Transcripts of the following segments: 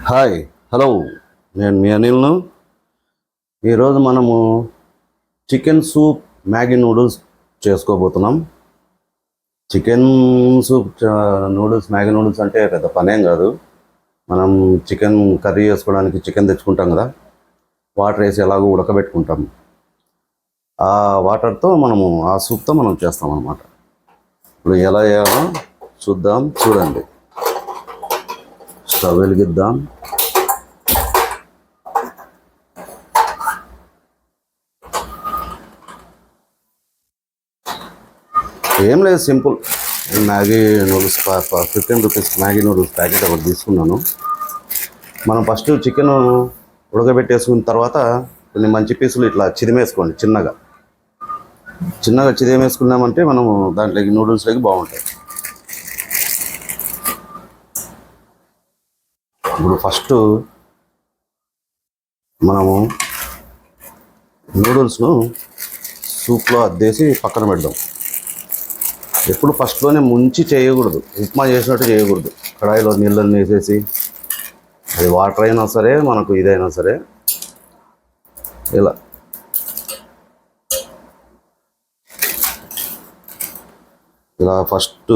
Hi, hello. నేను మీ అనిల్ను. ఈరోజు మనము చికెన్ సూప్ మ్యాగీ నూడిల్స్ చేసుకోబోతున్నాం. Chicken soup noodles Maggi noodles అంటే పెద్ద పనేం కాదు. మనం చికెన్ కర్రీ చేసుకోవడానికి చికెన్ తెచ్చుకుంటాం కదా, వాటర్ వేసి ఎలాగో ఉడకబెట్టుకుంటాం. ఆ వాటర్తో మనము ఆ సూప్తో మనం చేస్తాం అన్నమాట. ఇప్పుడు ఎలా చేయాలో చూడండి. స్టవ్ వెలిగిద్దాం. ఏం లేదు, simple. Maggi noodles 15 rupees Maggi noodles packet ఒకటి తీసుకున్నాను. మనం ఫస్ట్ చికెన్ ఉడకబెట్టేసుకున్న తర్వాత కొన్ని మంచి పీసులు ఇట్లా చిదిమేసుకోండి. చిన్నగా చిదిమేసుకున్నామంటే మనము దాంట్లోకి నూడిల్స్లోకి బాగుంటాయి. ఇప్పుడు ఫస్ట్ మనము నూడిల్స్ను సూప్లో అద్దేసి పక్కన పెడదాం. ఎప్పుడు ఫస్ట్లోనే ముంచి చేయకూడదు, ఉప్మా చేసినట్టు చేయకూడదు. కడాయిలో నీళ్ళని వేసేసి, అది వాటర్ అయినా సరే మనకు ఇదైనా సరే ఇలా ఫస్ట్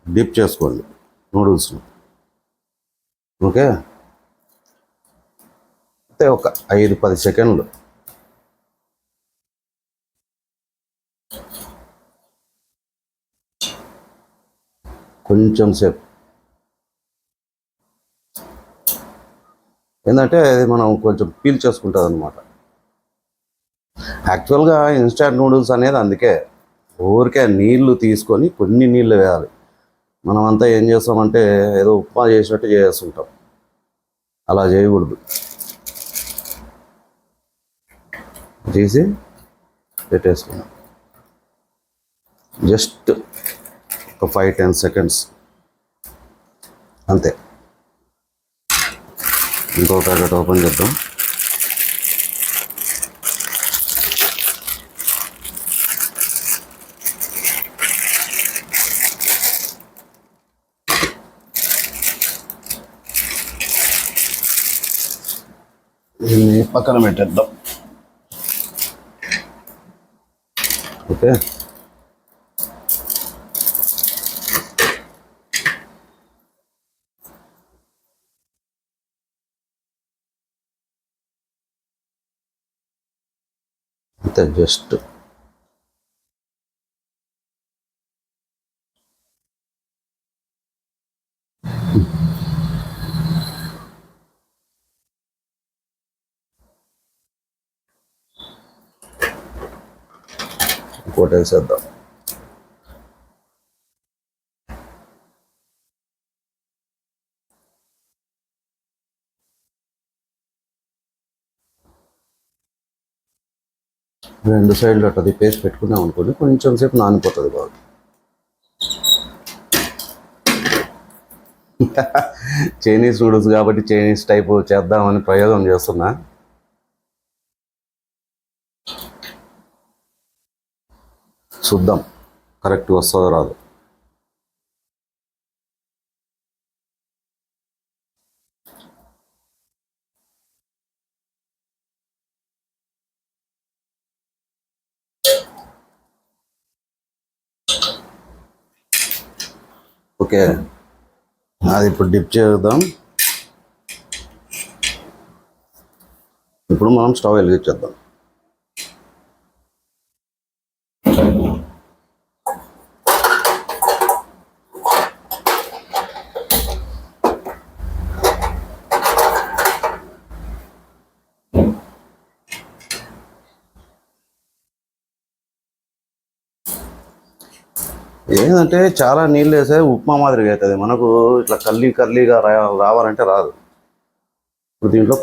డిప్ చేసుకోండి నూడిల్స్ను. ఓకే, అయితే ఒక 5-10 సెకండ్లు. కొంచెం సేపు ఏంటంటే అది మనం కొంచెం పీల్ చేసుకుంటుంది అనమాట. యాక్చువల్గా ఇన్స్టాంట్ నూడిల్స్ అనేది అందుకే ఊరికే నీళ్లు తీసుకొని కొన్ని నీళ్ళు వేయాలి. మనం అంతా ఏం చేస్తామంటే ఏదో ఉప్మా చేసినట్టు చేస్తుంటాం. అలా చేయకూడదు. తీసి పెట్టేసుకున్నాం. జస్ట్ ఒక 5-10 సెకండ్స్ అంతే. ఇంకో ప్యాకెట్ ఓపెన్ చేద్దాం. దీన్ని పక్కన పెట్టేద్దాం. ఓకే, అంతే. జస్ట్ ఇంకోటి వేసేద్దాం. రెండు సైడ్లు అట్లా తిప్పేసి పెట్టుకున్నాం అనుకోండి, కొంచెం సేపు నానిపోతుంది బాగా. చైనీస్ నూడిల్స్ కాబట్టి చైనీస్ టైప్ చేద్దామని ప్రయోగం చేస్తున్నా. చూద్దాం కరెక్ట్ వస్తుందో రాదు. ఓకే, అది ఇప్పుడు డిప్ చేద్దాం. ఇప్పుడు మనం స్టవ్ వెలిగించేద్దాం. ఏంటంటే చాలా నీళ్ళు వేసే ఉప్మా మాదిరిగా అవుతుంది. మనకు ఇట్లా కర్లీగా రావాలంటే రాదు. ఇప్పుడు దీంట్లో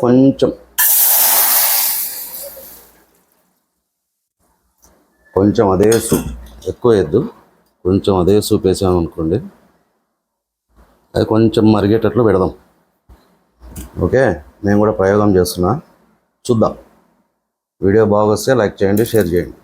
కొంచెం అదే సూప్, ఎక్కువ వేయద్దు, కొంచెం అదే సూప్ వేసామనుకోండి, అది కొంచెం మరిగేటట్లు పెడదాం. ఓకే, నేను కూడా ప్రయోగం చేస్తున్నా, చూద్దాం. వీడియో బాగా వస్తే లైక్ చేయండి, షేర్ చేయండి.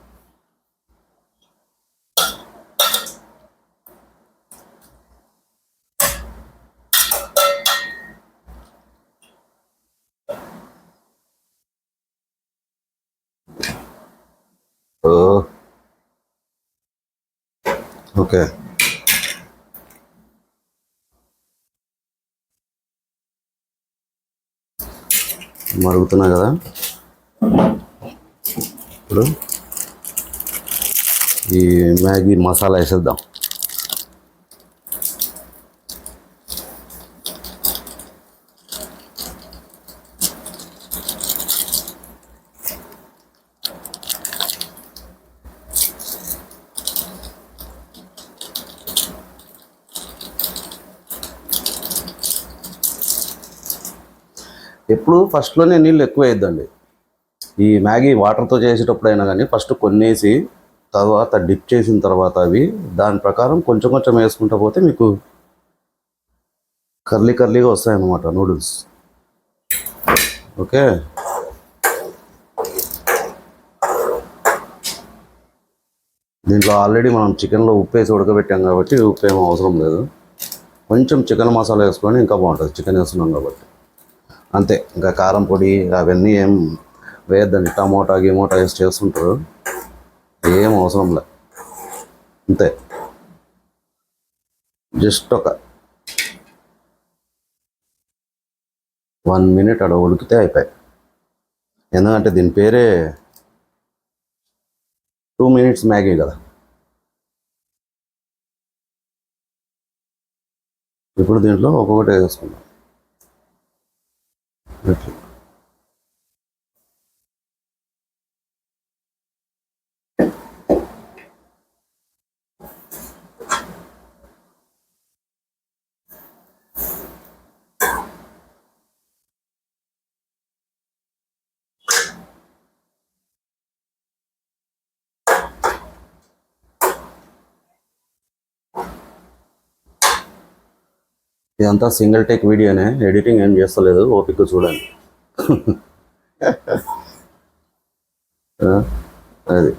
ఓకే. మరుగుతున్నాయి కదా. ఇప్పుడు ఈ మ్యాగీ మసాలా వేసేద్దాం. ఎప్పుడు ఫస్ట్లోనే నీళ్ళు ఎక్కువ వేయద్దండి. ఈ మ్యాగీ వాటర్తో చేసేటప్పుడైనా కానీ ఫస్ట్ కొన్ని వేసి తర్వాత డిప్ చేసిన తర్వాత అవి దాని ప్రకారం కొంచెం కొంచెం వేసుకుంటా పోతే మీకు కర్లీగా వస్తాయన్నమాట నూడిల్స్. ఓకే. దీంట్లో ఆల్రెడీ మనం చికెన్లో ఉప్పు వేసి ఉడకబెట్టాం కాబట్టి ఉప్పు ఏమీ అవసరం లేదు. కొంచెం చికెన్ మసాలా వేసుకొని ఇంకా బాగుంటుంది, చికెన్ వేస్తున్నాం కాబట్టి. అంతే, ఇంకా కారం పొడి అవన్నీ ఏం వేయద్దండి. టమోటా వేసి చేస్తుంటారు, ఏం అవసరం లే. అంతే, జస్ట్ ఒక 1 minute అక్కడ ఉడికితే అయిపోయాయి. ఎందుకంటే దీని పేరే 2 minutes మ్యాగీ కదా. ఇప్పుడు దీంట్లో ఒక్కొక్కటి వేసుకుందాం. ఇదంతా సింగిల్ టేక్ వీడియోనే, ఎడిటింగ్ ఏం చేస్తలేదు, ఓపిక చూడండి. అది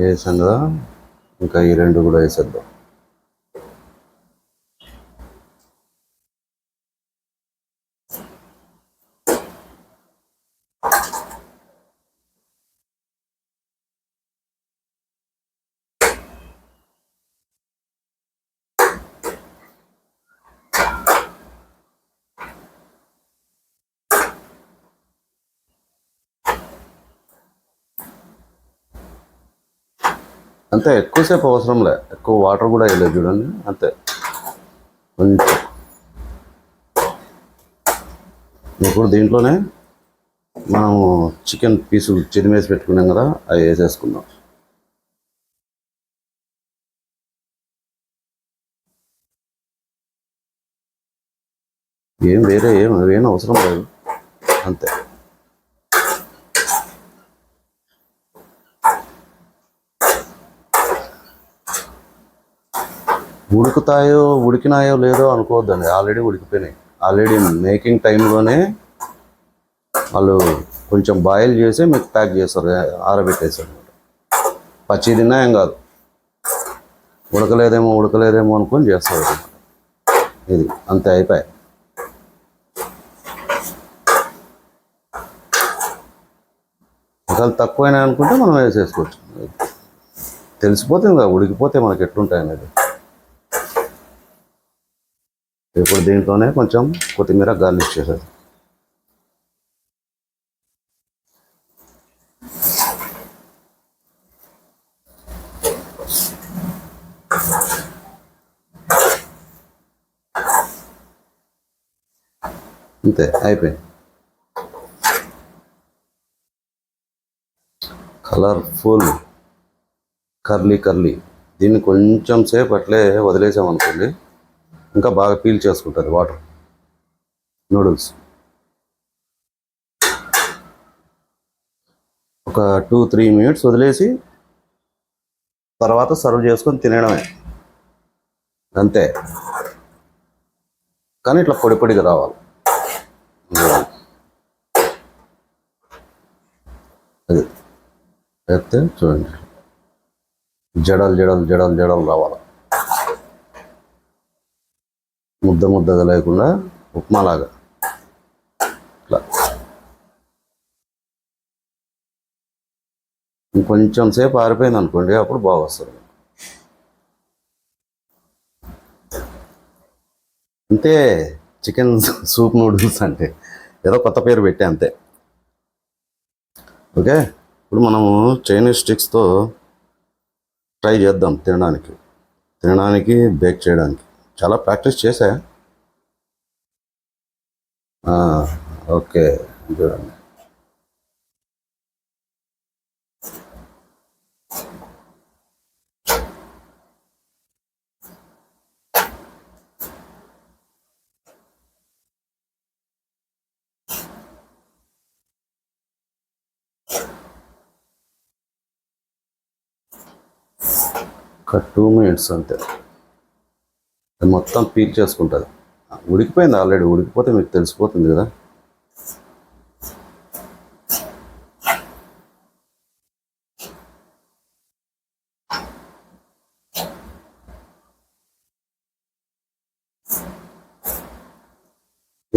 వేసాం కదా, ఇంకా ఈ 2 కూడా వేసేద్దాం. అంతే, ఎక్కువసేపు అవసరం లే, ఎక్కువ వాటర్ కూడా వేయలేదు చూడండి. అంతే, కొంచెం. ఇప్పుడు దీంట్లోనే మనము చికెన్ పీసులు చిరిమేసి పెట్టుకున్నాం కదా, అవి వేసేసుకుందాం. ఏం అవసరం లేదు. అంతే, ఉడికినాయో లేదో అనుకోవద్దండి, ఆల్రెడీ ఉడికిపోయినాయి. ఆల్రెడీ మేకింగ్ టైంలోనే వాళ్ళు కొంచెం బాయిల్ చేసి మీకు ప్యాక్ చేస్తారు, ఆరబెట్టేసారు అనమాట. పచ్చి తిన్నా ఏం కాదు, ఉడకలేదేమో అనుకొని చేస్తారు. ఇది అంతే, అయిపోయాయి. ఒకవేళ తక్కువైనా అనుకుంటే మనం వేసేసుకోవచ్చు, తెలిసిపోతుంది కదా ఉడికిపోతే మనకి ఎట్లుంటాయి అనేది. ఇప్పుడు దీంట్లోనే కొంచెం కొత్తిమీర గార్నిష్ చేసేది. అంతే, అయిపోయింది. Colourful curly. దీన్ని కొంచెం సేపు అట్లే వదిలేసామనుకోండి, ఇంకా బాగా పీల్ చేసుకుంటుంది వాటర్ నూడిల్స్. ఒక 2-3 minutes వదిలేసి తర్వాత సర్వ్ చేసుకొని తినడమే. అంతే, కానీ ఇట్లా పొడిగా రావాలి. అది అయితే చూడండి, జడలు రావాలి. ముద్ద ముద్దగా లేకుండా ఉప్మాలాగా ఇట్లా ఇంకొంచెం సేపు ఆరిపోయింది అనుకోండి, అప్పుడు బాగా వస్తుంది. అంతే, చికెన్ సూప్ నూడిల్స్ అంటే ఏదో కొత్త పేరు పెట్టే అంతే. ఓకే, ఇప్పుడు మనము చైనీస్ స్టిక్స్తో ట్రై చేద్దాం తినడానికి బేక్ చేయడానికి. చాలా ప్రాక్టీస్ చేశా. ఓకే, చూడండి. ఒక 2 minutes అంతే, అది మొత్తం పీల్ చేసుకుంటుంది. ఉడికిపోయింది, ఆల్రెడీ ఉడికిపోతే మీకు తెలిసిపోతుంది కదా.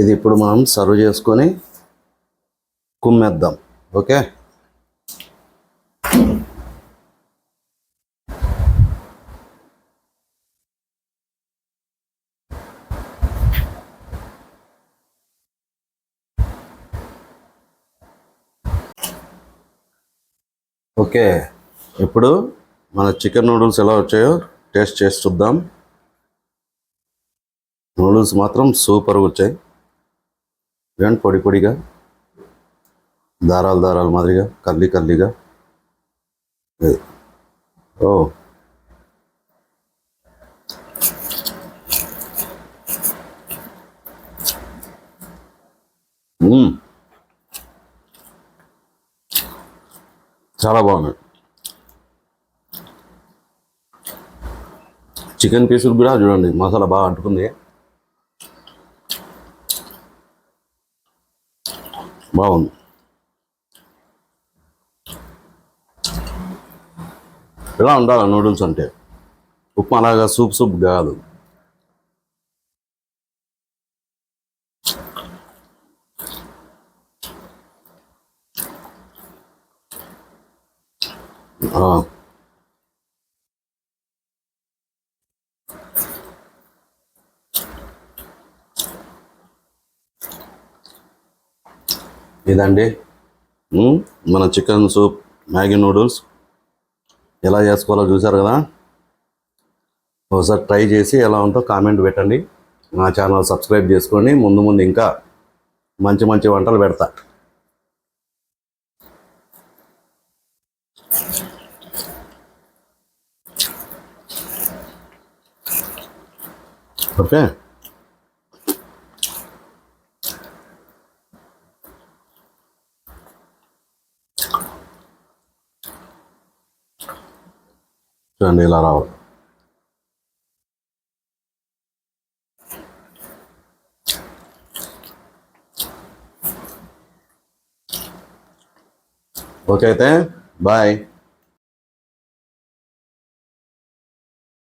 ఇది ఇప్పుడు మనం సర్వ్ చేసుకొని కుమ్మేద్దాం. Okay, okay. ఇప్పుడు మన చికెన్ నూడిల్స్ ఎలా వచ్చాయో టేస్ట్ చేసి చూద్దాం. నూడిల్స్ మాత్రం సూపర్గా వచ్చాయి. చూడండి, పొడి పొడిగా, దారాలు మాదిరిగా, కర్లీగా. ఓ, చాలా బాగున్నాయి. చికెన్ పీసులు కూడా చూడండి, మసాలా బాగా అంటుకుంది, బాగుంది. ఇలా ఉండాలి నూడిల్స్ అంటే, ఉప్మా అలాగా సూప్ కాదు. ఇదండి మన చికెన్ సూప్ మ్యాగీ నూడిల్స్ ఎలా చేసుకోవాలో చూసారు కదా. ఒకసారి ట్రై చేసి ఎలా ఉందో కామెంట్ పెట్టండి. నా ఛానల్ సబ్స్క్రైబ్ చేసుకోండి. ముందు ఇంకా మంచి వంటలు పెడతా. ఓకే, చూడండి ఇలా రావాలి. ఓకే అయితే బాయ్.